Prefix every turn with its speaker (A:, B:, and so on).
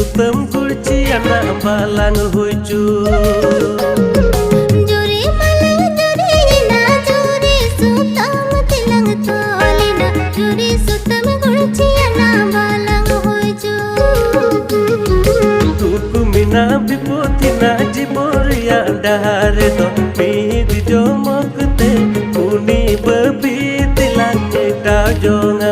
A: sutam kurci anak balang huju.
B: Juri malang juri na juri sutam tilang tolina juri sutam kurci anak balang huju.
A: Tuku mina bipotina jiboria dahare to mi di jomok te kuni babi tilang eta jonga.